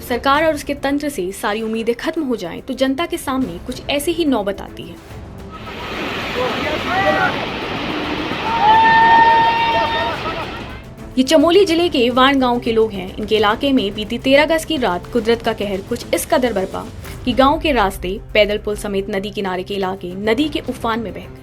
जब सरकार और उसके तंत्र से सारी उम्मीदें खत्म हो जाएं, तो जनता के सामने कुछ ऐसी ही नौबत आती है। ये चमोली जिले के वाण गांव के लोग हैं। इनके इलाके में बीती 13 अगस्त की रात कुदरत का कहर कुछ इस कदर बरपा कि गांव के रास्ते, पैदल पुल समेत नदी किनारे के इलाके नदी के उफान में बह गए।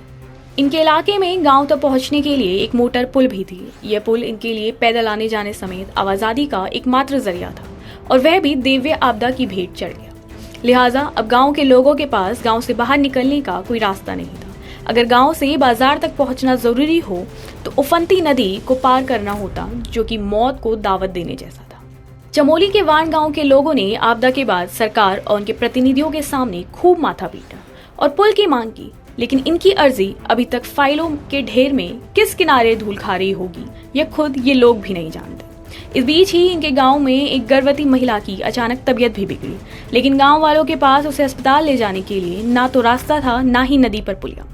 इनके इलाके में गांव तक पहुंचने के लिए एक मोटर पुल भी थी। यह पुल इनके लिए पैदल आने जाने समेत आवाजाही का एकमात्र जरिया था, और वह भी दैवीय आपदा की भेंट चढ़ गया। लिहाजा अब गांव के लोगों के पास गांव से बाहर निकलने का कोई रास्ता नहीं था। अगर गांव से बाजार तक पहुंचना जरूरी हो तो उफनती नदी को पार करना होता, जो कि मौत को दावत देने जैसा था। चमोली के वाण गांव के लोगों ने आपदा के बाद सरकार और उनके प्रतिनिधियों के सामने खूब माथा पीटा और पुल की मांग की, लेकिन इनकी अर्जी अभी तक फाइलों के ढेर में किस किनारे धूल खा रही होगी, यह खुद ये लोग भी नहीं जानते। इस बीच ही इनके गांव में एक गर्भवती महिला की अचानक तबीयत भी बिगड़ी, लेकिन गांव वालों के पास उसे अस्पताल ले जाने के लिए ना तो रास्ता था, ना ही नदी पर पुलिया।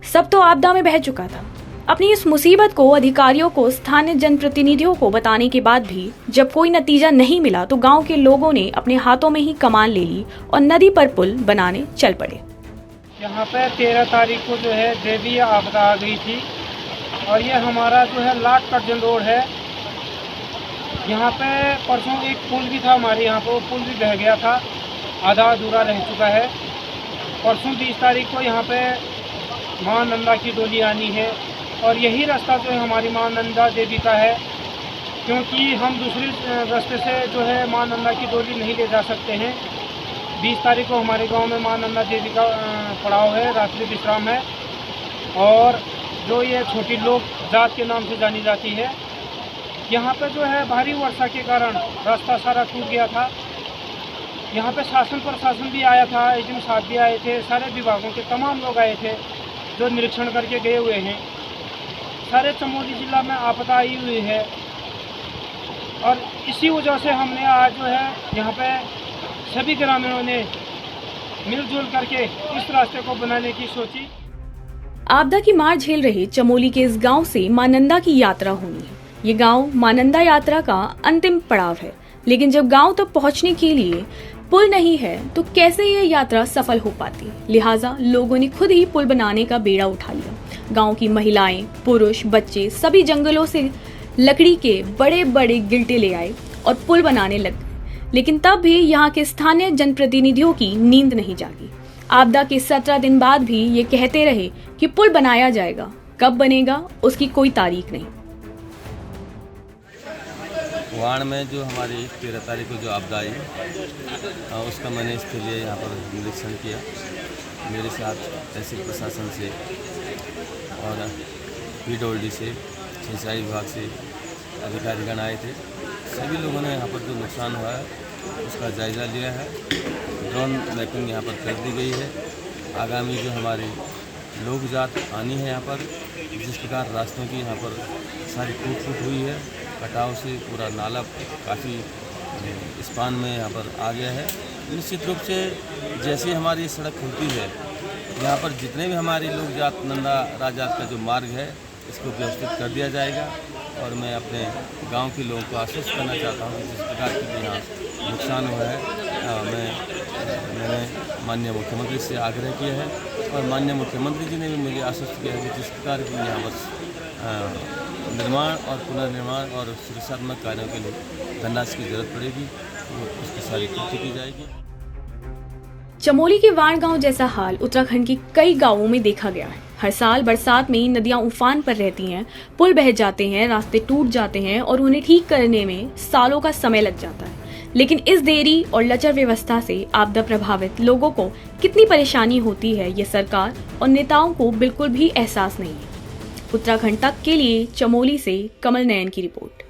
सब तो आपदा में बह चुका था। अपनी इस मुसीबत को अधिकारियों को, स्थानीय जनप्रतिनिधियों को बताने के बाद भी जब कोई नतीजा नहीं मिला, तो गांव के लोगों ने अपने हाथों में ही कमान ले ली और नदी पर पुल बनाने चल पड़े। यहाँ पे 13 तारीख को जो है दैवीय आपदा आ गई थी, और ये हमारा जो है लाट कर्जन रोड है। यहाँ पे परसों एक पुल भी था हमारे यहाँ पे, वो पुल भी बह गया था, आधा अधूरा रह चुका है। परसों 20 तारीख को यहाँ पे माँ नंदा की डोली आनी है, और यही रास्ता जो है हमारी माँ नंदा देवी का है, क्योंकि हम दूसरे रास्ते से जो है माँ नंदा की डोली नहीं ले जा सकते हैं। 20 तारीख को हमारे गांव में माँ नंदा देवी का पड़ाव है, रात्रि विश्राम है, और जो ये छोटी लोग जात के नाम से जानी जाती है। यहाँ पे जो है भारी वर्षा के कारण रास्ता सारा टूट गया था। यहाँ पे शासन प्रशासन भी आया था, एसडीएम साहब भी आए थे, सारे विभागों के तमाम लोग आए थे जो निरीक्षण करके गए हुए हैं। सारे चमोली जिला में आपदा आई हुई है, और इसी वजह से हमने आज जो है यहाँ पे सभी ग्रामीणों ने मिलजुल करके इस रास्ते को बनाने की सोची। आपदा की मार झेल रहे चमोली के इस गांव से मां नंदा की यात्रा होनी है। ये गांव मां नंदा यात्रा का अंतिम पड़ाव है, लेकिन जब गांव तक पहुंचने के लिए पुल नहीं है तो कैसे ये यात्रा सफल हो पाती। लिहाजा लोगों ने खुद ही पुल बनाने का बेड़ा उठा लिया। गांव की महिलाएं, पुरुष, बच्चे सभी जंगलों से लकड़ी के बड़े बड़े गिल्टे ले आए और पुल बनाने लग गए। लेकिन तब भी यहाँ के स्थानीय जनप्रतिनिधियों की नींद नहीं जागी। आपदा के 17 दिन बाद भी ये कहते रहे कि पुल बनाया जाएगा, कब बनेगा उसकी कोई तारीख नहीं। वाण में जो हमारी 13 तारीख को जो आपदा आई, उसका मैंने इसके लिए यहाँ पर निरीक्षण किया। मेरे साथ तहसील प्रशासन से और PWD से, सिंचाई विभाग से अधिकारीगण आए थे। सभी लोगों ने यहाँ पर जो नुकसान हुआ है उसका जायज़ा लिया है। ड्रोन मैपिंग यहाँ पर कर दी गई है। आगामी जो हमारी लोग जात आनी है यहाँ पर, जिस प्रकार रास्तों की यहाँ पर सारी टूट फूट हुई है, कटाव से पूरा नाला काफ़ी स्पान में यहाँ पर आ गया है। निश्चित रूप से जैसे हमारी सड़क खुलती है, यहाँ पर जितने भी हमारी लोग जात नंदा राजात का जो मार्ग है इसको व्यवस्थित कर दिया जाएगा। और मैं अपने गांव के लोगों को आश्वस्त करना चाहता हूँ कि जिस प्रकार की भी यहाँ नुकसान हुआ है, मैंने माननीय मुख्यमंत्री से आग्रह किया है, और माननीय मुख्यमंत्री जी ने भी मुझे आश्वस्त किया है कि जिस प्रकार की यहाँ पर निर्माण और पुनर्निर्माण और सुरक्षात्मक कार्यों के लिए धनराशि की जरूरत पड़ेगी, तो उसकी सारी पूर्ति की जाएगी। चमोली के वाण गांव जैसा हाल उत्तराखंड के कई गांवों में देखा गया है। हर साल बरसात में नदियां उफान पर रहती हैं, पुल बह जाते हैं, रास्ते टूट जाते हैं और उन्हें ठीक करने में सालों का समय लग जाता है। लेकिन इस देरी और लचर व्यवस्था से आपदा प्रभावित लोगों को कितनी परेशानी होती है, ये सरकार और नेताओं को बिल्कुल भी एहसास नहीं है। उत्तराखंड तक के लिए चमोली से कमल नयन की रिपोर्ट।